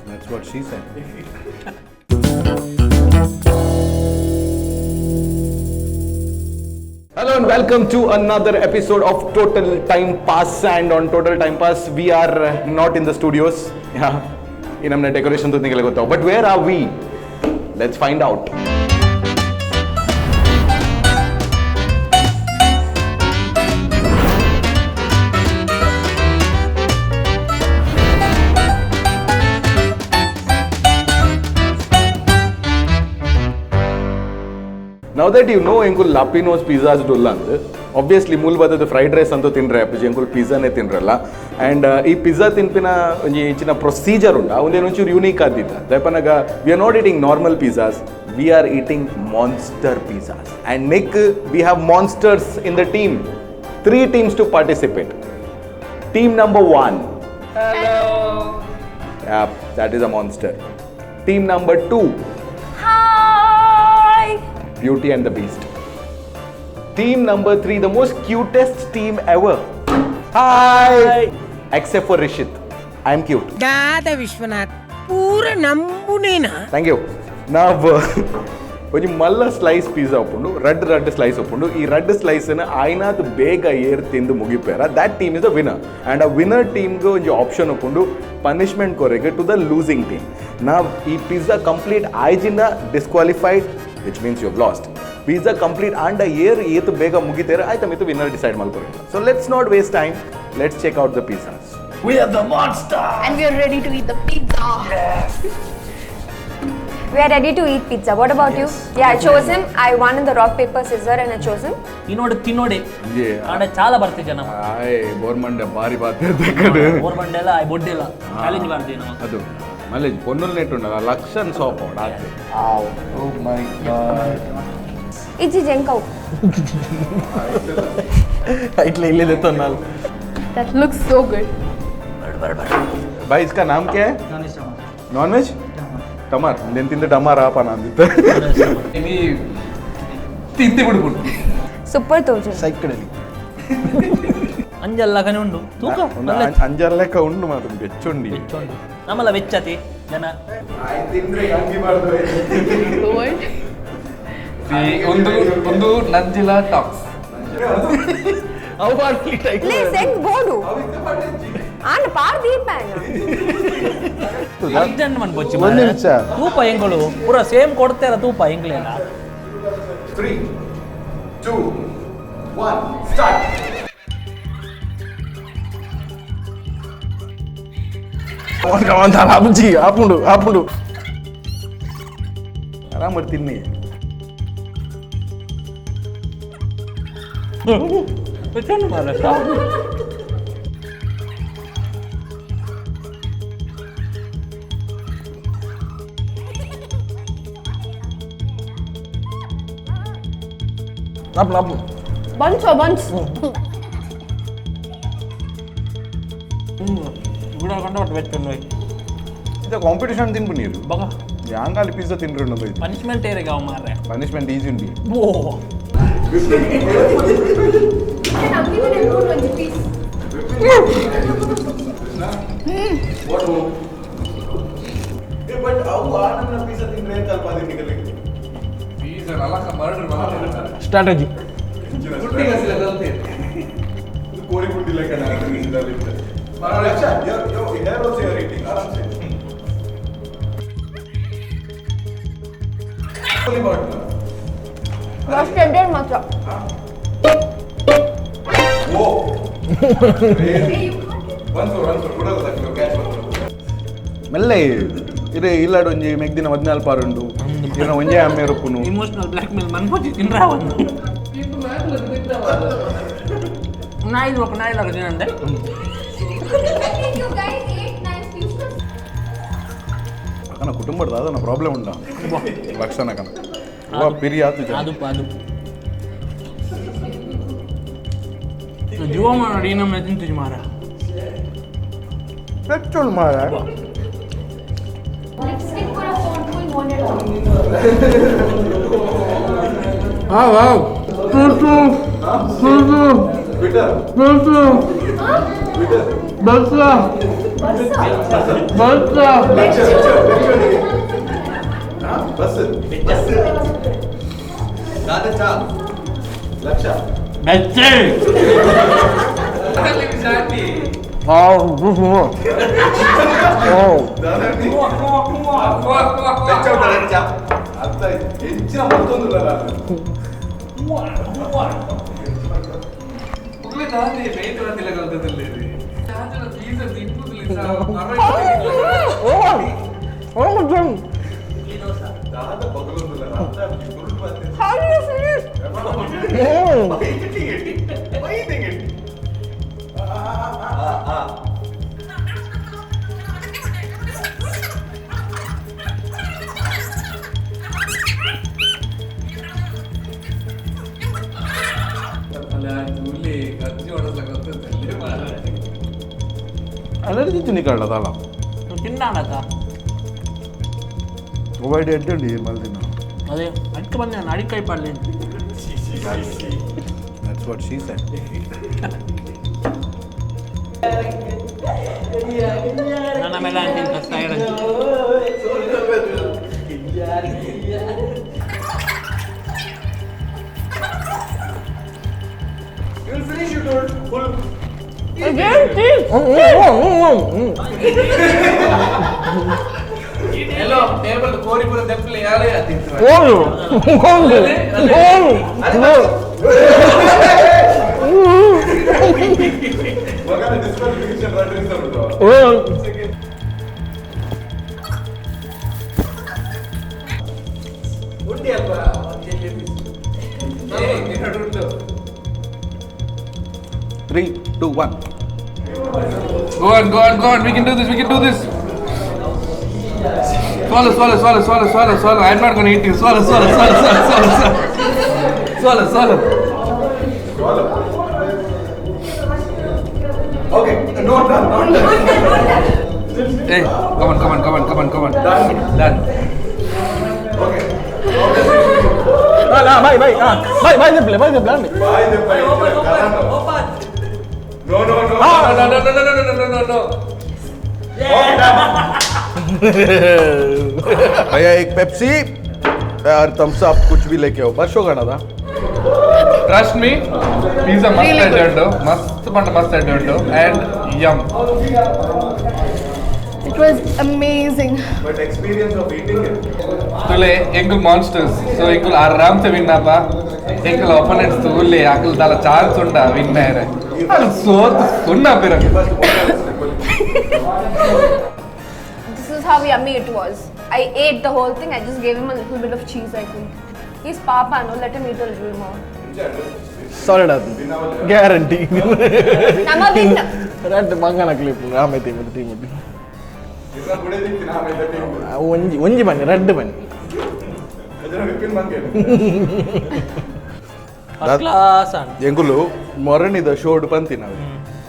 That's what she said. Hello and welcome to another episode of Total Time Pass. And on Total Time Pass, we are not in the studios. Yeah, in our decoration to nikale gotta. But where are we? Let's find out. Now that you know enku Lapino's pizzas dolland, obviously mool badadu fried rice antu tinre apiji enku pizza ne tinralla and ee pizza tinpina onji ichina procedure unda onde nunchi unique adita depanaga we are not eating normal pizzas, we are eating monster pizzas. And Nick, we have monsters in the team, 3 teams to participate. Team number 1, Hello. yeah, that is a monster. Team number 2, Hi. Beauty and the Beast. Team number 3, the most cutest team ever. Hi! Except for Rishit. I am cute. दादा विश्वनाथ पूरा नंबुनेना. Thank you. Now, when you malla slice pizza uppundu, red slice uppundu, ee red slice na ainat bega air tindu mugipera. That team is the winner. And a winner team go onji option uppundu punishment korege to the losing team. Now, ee pizza complete aijinda disqualified, which means you have lost. Pizza complete and a year yetu bega mugitera aita mitu winner decide malkore. So let's not waste time. Let's check out the pizzas. We are the monster. And we are ready to eat the pizza. Yes. We are ready to eat pizza. What about you? Yeah, I chose him. I won in the rock, paper, scissors and I chose him. ತಿನ್ನೋಡೆ Yeah. ಆಡ ಚಾಲ ಬರ್ತೆ ಜನ Ay, ಗೋರ್ಮಂಡೆ ಬಾರಿ ಬಾತೆ ಕಡೆ. ಗೋರ್ಬಂಡೆಲ್ಲ I ಬೊಡ್ಡೆಲ್ಲ challenge ಮಾಡ್ತೀವಿ ನಾವು ಅದು ಮಲ್ಲೇಜ್ ಪೊನ್ನಲ್ net ಉಂಟಲ್ಲ ಲಕ್ಷನ್ ಸೋಪ್ ಆಚೆ. Oh my god. Ichi jenkau. इटले इले देता नाल. That looks so good. भाई इसका नाम क्या है? Non veg? टमार. నేను తింటే టమార్ ఆపా నాందిత. ఇవి తింతి బిడుకుంటు Super tojo. ಸೈಕಡಲಿ. ಅಂಜಲ್ಲಗನೆ ಉಂಡು ತೂಕ ಅಂಜರ್ ಲೆಕ್ಕ ಉಂಡು ಮಾತ್ರ ಬೆಚ್ಚುಂಡಿ. ಬೆಚ್ಚೊಂಡು ನಮ್ಮಲ್ಲ ವೆಚ್ಚತಿ ಜನ ತಿಂದ್ರೆ ಗಂಗಿ ಮಾಡ್ತಾರೆ. ಒಂದು ನಂಜಿಲ ಟಾಕ್ಸ್ ಅವು ಮಾಡ್ಲಿ ಟೈಕ್. Le seng bodu. An par deepana. Urgent ಮಾಡ್ಬೋಚಿ ಒಂದು ನಿಮಿಷ. ತೂಪ ಹೆಂಗಳು ಪೂರ ಸೇಮ್ ಕೊಡ್ತಾರ ತೂಪ ಹೆಂಗ್ಲೇನ 3 2 1 ಸ್ಟಾರ್ಟ್. ಆಪುಜಿ ಆಪುಂಡು ಆಪುಂಡು ಆರಾಮ್ ತಿನ್ನಿ. ಬೆಚ್ಚೊಂಡು ಮಾರ ನಾಪು ನಾಪು Bunch or bunch. ಗುಡ ಕಂಡ ಒಟ್ಟು ಬೆಚ್ಚೊಂಡು ಹೋಯ್ ಇದು ಕಾಂಪಿಟೇಷನ್ ತಿನ್ಬು ನೀರು ಬಗ ಯಾಂಗಾಲಿ ಪಿಜ್ಜಾ ತಿನ್ರಿ ಅನ್ನೋದು ಇದು ಪನಿಷ್ಮೆಂಟ್ ಏರಿಗ ಅವ ಮಾರ್ರೆ ಪನಿಷ್ಮೆಂಟ್ ಈಜಿ ಉಂಡಿ. ಓ ಸ್ಟ್ರಾಟಜಿ ಕೋಳಿ ಗುಡ್ಡಿ ಲೆಕ್ಕ Was tender matcha. ಮೆಲ್ಲೆ ಇರೆ ಇಲ್ಲಾಡು ಒಂಜಿ ಮೆಗ್ದಿನ 14 ಪಾರುಂಡು ಇರ ಒಂಜೆ ಅಮ್ಮೆ ರೊಪ್ಪುನು ಇಮೋಷನಲ್ ಬ್ಲಾಕ್ ಮೇಲ್ ಮನ್ಪೋಚಿ ತಿನ್ರ ಒಂದು ನಾಯಿ ರೊಕ್ಕ ನಾಯಿ ಲಾಗ ತಿನ್ನಂದೆ You guys ate nice pizza. ಅಕನ ಕುಟುಂಬದ ಅದನ್ನ ಪ್ರಾಬ್ಲಮ್ ಉಂಡ ಲಕ್ಷಣ ಕನ वा पिरी आ तुझ्या ಅದು ಜೀವ ಮಾಡಿ ನಮ್ಮ ತಿಂತೀವಿ ಮಾರ पेट्रोल मारा हाँ वाव How do you finish? Allergy तो निकलला त्याला ತಿನ್ನಾಡಕ ಒಬ್ಬಡಿ ಎಡ್ಡಿ ಮಲ್ದಿನ ಅದೇ ಅಡಿಕೆ ಬಂದೆ ನಾನು ಅಡಿಕಾಯಿ ಪಲ್ಲೆ That's what she said. ನನ್ನ ಮೇಲೆ ಅಂತಿನ ಕಷ್ಟ ಇರೋದು You'll finish it full. ಎಲ್ಲೋ ಟೇಬಲ್ ಕೋರಿಪುರ ದೆಪ್ಪಲೆ ಯಾರೇ ತಿಂತಾರೆ ಮಗನ ಡಿಸ್ಕ್ವಾಲಿಫಿಕೇಶನ್ ರಾಡ್ರಿಂಗ್ ತಗೊಂಡು ಉಂಡಿ ಅಲ್ವಾ ಎರಡು 3, 2, 1. Go on. We can do this. Swallow. I'm not going to eat you. Swallow. Okay, no, done. Hey, come on. Done. Okay. By Buy the plate. No. No. भैया एक पेप्सी और थम्स अप कुछ भी लेके आओ बस show करना था Trust me, pizza must and yum. It was amazing. but experience of eating it तुले एंगल monsters, so एंगल आराम से विन नापा, एंगल opponents तो उले आकल दाला chance उन्डा विन नहीं रहे, अल सोत सुन्ना पिरा. This is how yummy it was. I ate the whole thing. I just gave him a little bit of cheese, I think. He's Papa, no? Let him eat a little more. Solid guarantee Nama bin. Red ಮಂಗನ clip ಆಮೇಲೆ team इतना बुढ़े दिन ना हमें तो team ಒಂಜಿ ಬನ್ನಿ ರೆಡ್ ಬನ್ನಿ अजर विपिन मंगे ಫಸ್ಟ್ ಕ್ಲಾಸ್ ಅಂತ ಎಂಗುಲು ಮೊರಣಿದ ಶೋಡ್ ಪಂತಿ ನಾವು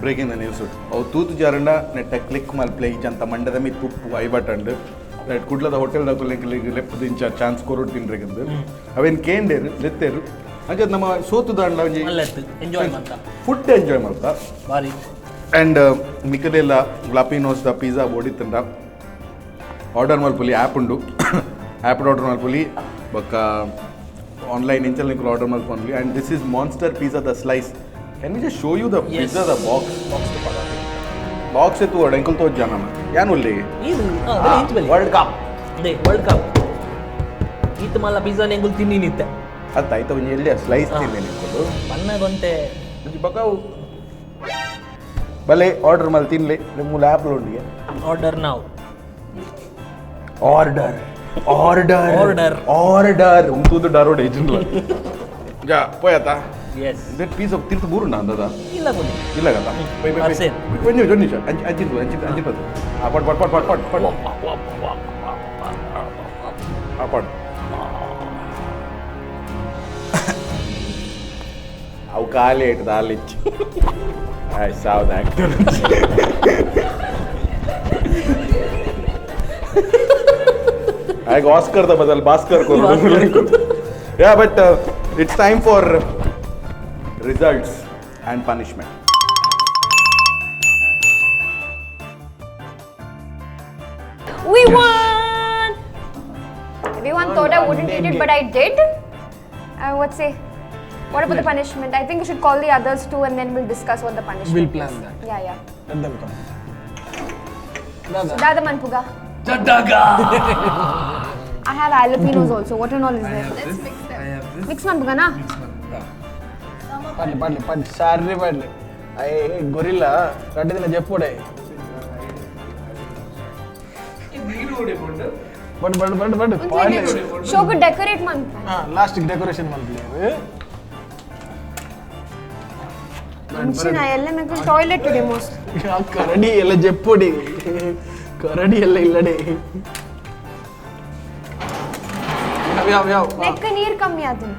ಬ್ರೇಕಿಂಗ್ ದ ನ್ಯೂಸ್ ಅವು ತೂತು ಜಾರಣ್ಣ ನೆಟ್ಟ ಕ್ಲಿಕ್ ಮಲ್ಪ್ಲೆ ಈಜಂತ ಮಂಡದ ಮಿ ತುಪ್ಪು ಐಬಟಂಡ್ ನೆಟ್ ಕುಡ್ಲದ ಹೋಟೆಲ್ದಾಗ ಲೆಪ್ಪ ದಿಂಚ ಚಾನ್ಸ್ ಕೊರೋಡ್ ತಿನ್ರೆಗಂದು ಅವೇನು ಕೇಂಡೇರು ಲೆತ್ತೇರು ಹಾಗೆ ನಮ್ಮ ಸೋತು ದಾಂಡ ಎಂಜಾಯ್ ಮಾಡ್ತಾ ಫುಡ್ ಎಂಜಾಯ್ ಮಾಡ್ತಾ ಬಾರಿ ಆ್ಯಂಡ್ ಮಿಕ್ಕದೆಲ್ಲ ಗ್ಲಾಪಿನೋಸ್ದ ಪಿಜ್ಜಾ ಓಡಿತ್ತಂಡ ಆರ್ಡರ್ ಮಲ್ಪುಲಿ ಆ್ಯಪ್ ಉಂಡು ಆ್ಯಪ್ ಆರ್ಡರ್ ಮಲ್ಪುಲಿ ಬೊಕ್ಕ ಆನ್ಲೈನ್ ಇಂಚಲ್ ನಿಂಕು ಆರ್ಡರ್ ಮಲ್ಪೊನ್ಲಿ and this is monster pizza the slice can we just show you the pizza the box ಎತ್ತು ಎಂಕಲ್ ತೋಜ್ ಜನ ಯಾನು ಉಲ್ಲಿ ಇದು ವರ್ಲ್ಡ್ ಕಪ್ ಅದೇ ವರ್ಲ್ಡ್ ಕಪ್ ಈತ ಮಲ್ಲ ಪಿಜ್ಜಾ ನೆಂಗುಲ್ ತಿನ್ನಿ ನಿತ್ತೆ ಅತ್ತ ಆಯ್ತು ಒಂಜಿ ಎಲ್ಲಿ ಸ್ಲೈಸ್ ತಿಂದೆ ನಿಂಕೊಂಡು ಬಣ್ಣಗೊಂತೆ ಒಂಜಿ ಬಕಾವು ಭಲೆ ಆರ್ಡರ್ ಮಲ್ ತಿನ್ಲಿ ನಿಮ್ಮ ಆ್ಯಪ್ ಉಂಡಿಗೆ ಆರ್ಡರ್ ನಾವು ಆರ್ಡರ್ ಉಂತುದು ಡಾರೋಡ್ ಏಜೆಂಟ್ಲ ಜಾ ಪೋಯತ ಎಸ್ ದಟ್ ಪೀಸ್ ಆಫ್ ತಿರ್ತು ಬೂರು ಅಂದದ ಇಲ್ಲ ಬನ್ನಿ ಇಲ್ಲ ಕದ ಅರ್ಸೇನ್. ಒಂದು ನಿಮಿಷ ಅಂಜಿ ಪತ್ತು ಆ ಪಟ್ అవి ఖాళీ ఏంటి దాళ్ళు ఇచ్చి సావు యాక్టర్ आएगा ऑस्कर द बदल भास्कर को या but it's time for results and punishment We won! Everyone thought I wouldn't eat it, but I did. I would say, what about the punishment? I think we should call the others too and then we'll discuss what the punishment We'll is. plan that. Yeah, yeah. Let them come. Dada. Dada Manpuga. Jadaga! I have jalapenos also. What and all is there? Let's mix them. I have this. Mix Manpuga, na? పడ్లే sorry పడ్లే అయ్యి gorilla రెడ్డి తిన చెప్పుడే but Show could decorate man. Last decoration మనకి Mention I am going to toilet today most. కరడి ఎలా చెప్పుడి కరడి ఎలా ఇల్లడే Neck near kami adun.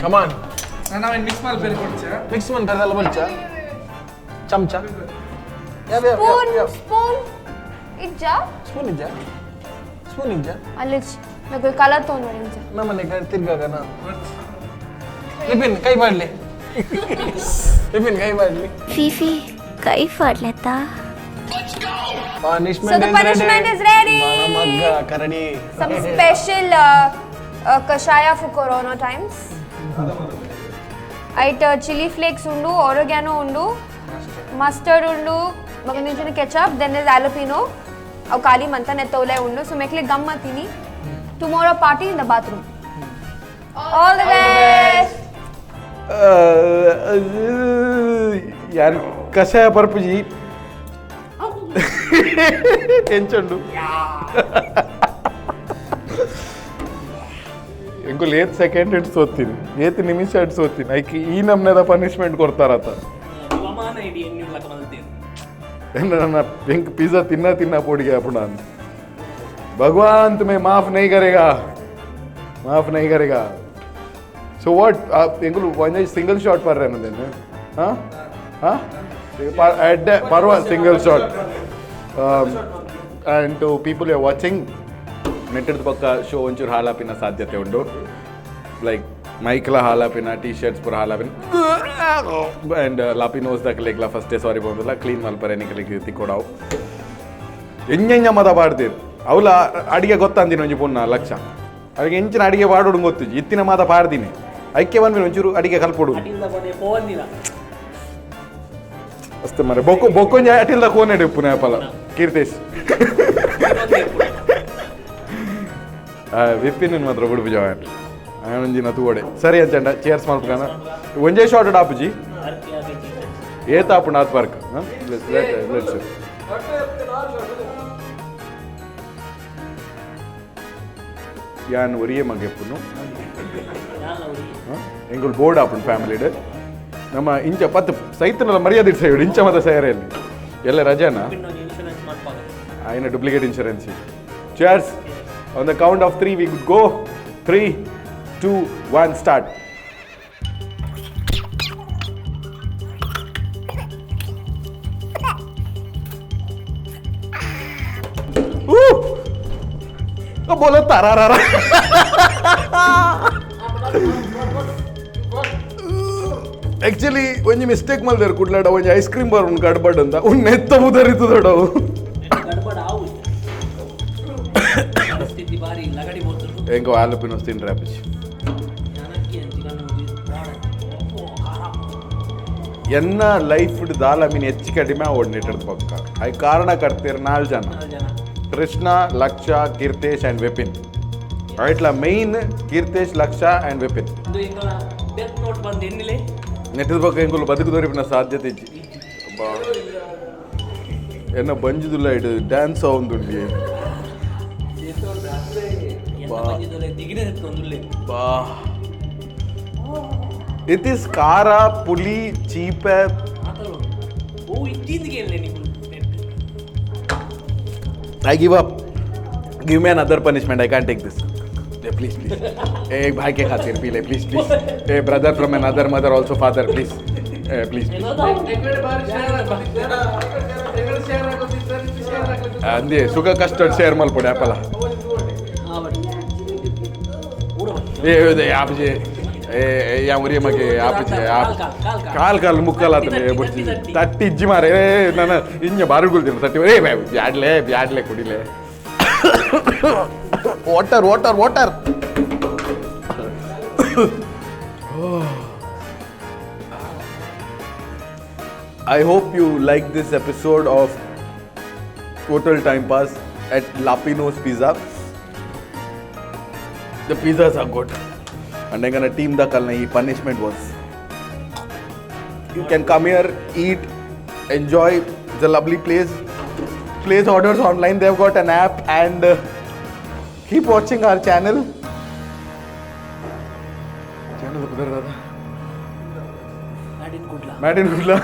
కమాన్ ನಾನು ಮಿಕ್ಸ್ ಮಾಡಿ ಬೇರೆ ಕೊಡ್ಚಾ నెక్స్ట్ వన్ కదల బల్చా చంచా Spoon. Ijja. స్పూన్ ఇజ్జా Alich. నాకు కలర్ తో నడించా. నమ్మని ఇక్కడ తిరగగనా లిపిన్ కై పడలే లిపిన్ కై పడలే Fifi, kay fadleta. Punishment So the punishment is ready. మగ్గ Karadi Some special kashaya for corona times. It chili flakes undu, oregano undu, mustard undu, maganijina ketchup, then there's jalapeno, aw kali manta netole undu. So make like gamma tini. Tomorrow party in the bathroom. All the best. यार कशाय पर्पजी ಎಂಚಂಡು ಎಂಕುಲ್ 8 second ಇಟ್ಟು ಸೋತೀನಿ 8 ನಿಮಿಷ ಇಟ್ಟು ಸೋತೀನಿ ಐಕಿ ಈ ನಮ್ನೆದ punishment ಕೊಡ್ತಾರತ್ತ ನನ್ನ ಎಂಕ್ pizza ತಿನ್ನ ಪೋಡಿಗೆ ಅಪ್ಪಣ भगवान तुम्हें माफ नहीं करेगा so what ಎಂಕುಲ್ ಒಂದೇ ಸಿಂಗಲ್ ಶಾಟ್ ಪರ್ರೆ ಅನ್ನೋದೇನು ಹಾಂ parwa single shot and to people who are watching netted pakka show onchur halapina ಸಾಧ್ಯತೆ ಉಂಟು like ಮೈಕ್ಲ ಹಾಲಾಪಿನ t-shirts ಪುರ ಹಾಲಾಪಿನ and lapinos daklegla first day sorry ಬಂದಲ್ಲ ಕ್ಲೀನ್ ಮಲ್ಪರೆ ನಿಕಲಿಗೆ ತಿಕ್ಕೊಡಾವು ಎಂಜೆಂಜ ಮದ ಪಾಡ್ತೀರಿ ಅವಲ ಅಡಿಗೆ ಗೊತ್ತಂದಿನ ಒಂಜಿ ಪುಣ್ಣ ಲಕ್ಷ ಅದಕ್ಕೆ ಎಂಚಿನ ಅಡಿಗೆ ಪಾಡೋಡು ಗೊತ್ತು ಇತ್ತಿನ ಮಾತ ಪಾಡ್ತೀನಿ ಐಕ್ಯ ಬಂದ್ಮೇಲೆ ಒಂಚೂರು ಅಡಿಗೆ ಕಲ್ಪೊಡು ಅಷ್ಟೇ ಮರೆ ಬೊಕ್ಕೊಂಜಿ ಅಟಿಲ್ದ ಕೋನೆಡು ಪುನಃ ಪಲ ಕೀರ್ತೇಶ್ ವಿಪ್ಪಿನ ಮಾತ್ರ ಬಿಡು ಜವಾನ್ ಒಂಜಿನ ತೂವಡೆ ಸರಿ ಅಂಚಂಡ ಚೇರ್ಸ್ ಮಲ್ಪಕನ ಒಂಜೇ ಶಾರ್ಟ್ ಆಪುಜಿ ಏತಾಪುಂಡು ಆತ್ ವರ್ಕ್ ಲೆಟ್ಸ್ ಯಾನ್ ಒರಿಯೇ ಮಗೆಪ್ಪುನು ಎಂಗುಲ್ ಬೋರ್ಡ್ ಆಪುಂಡು ಫ್ಯಾಮಿಲಿಡ್ ನಮ್ಮ ಇಂಚ ಪತ್ತು ಸೈತನಲ್ಲ ಮರ್ಯಾದೆ ಇಡ್ಸೈಡು ಇಂಚ ಮತ ಸೇರೆಯಲ್ಲಿ ಎಲ್ಲ ರಜಾನಾ ಆಯ್ನ duplicate insurance chairs on the count of 3 we good go 3 2 1 start बोलो तारारा ಆಕ್ಚುಲಿ ಒಂಜಿ ಮಿಸ್ಟೇಕ್ ಮಲ್ದೇರು ಕುಡ್ಲಾಡ ಒಂಜಿ ಐಸ್ ಕ್ರೀಮ್ ಬಾರ್ ಉಂಡು ಗಡ್ಬಡ್ ಅಂತ ಉಂಡು ನೆತ್ತ ಮುದರಿತು ದೊಡವು ಹೆಂಗ ಆಲಪಿನ ತಿನ್ರಿ ಅಪ್ಪಿ ಎನ್ನ ಲೈಫ್ ದಾಲ ಮೀನು ಹೆಚ್ಚು ಕಡಿಮೆ ಓಡ್ನಿಟ್ಟದ ಪಕ್ಕ ಅයි ಕಾರಣ ಕರ್ತೀರ 4 ಜನ ಕೃಷ್ಣ ಲಕ್ಷ ಕೀರ್ತೇಶ್ ಆ್ಯಂಡ್ ವಿಪಿನ್ ಇಟ್ಲ ಮೈನ್ ಕೀರ್ತೇಶ್ ಲಕ್ಷ ಆ್ಯಂಡ್ ವಿಪಿನ್ ನೆಟ್ಟದ ಪಕ್ಕ ಎಂಕುಲು ಬದುಕುದೋರಿಪಿನ ಸಾಧ್ಯತೆ ಇಜ್ಜಿ ಎನ್ನ ಬಂಜುದುಲ್ಲ ಇಡು ಡ್ಯಾನ್ಸ್ ಅವಂದುಂಡಿ ಬಾ ಇಟ್ ಈಸ್ ಖಾರ ಪುಲಿ ಚೀಪೆ I give up. Give me another punishment. I can't take this. Please please एक भाई के खातिर पी ले please please a brother from another mother also father please please अंदे सुख कस्टर्ड शेअर मला पुढे आपला ए आपजे ए या मुरी मगे आपजे आप काल मुक्काला बुड्ची तट्टी इज्जी मारे ए नाना इंज बारुगुल तट्टी ए ब्याडले कुडिले water. I hope you like this episode of Total Time Pass at Lapino's Pizza. The pizzas are good. And I'm gonna team the kalna. Punishment was. You can come here, eat, enjoy. It's a lovely place. Place orders online. They've got an app and keep watching our channel. Channel Mad in Kudla. Mad in Kudla.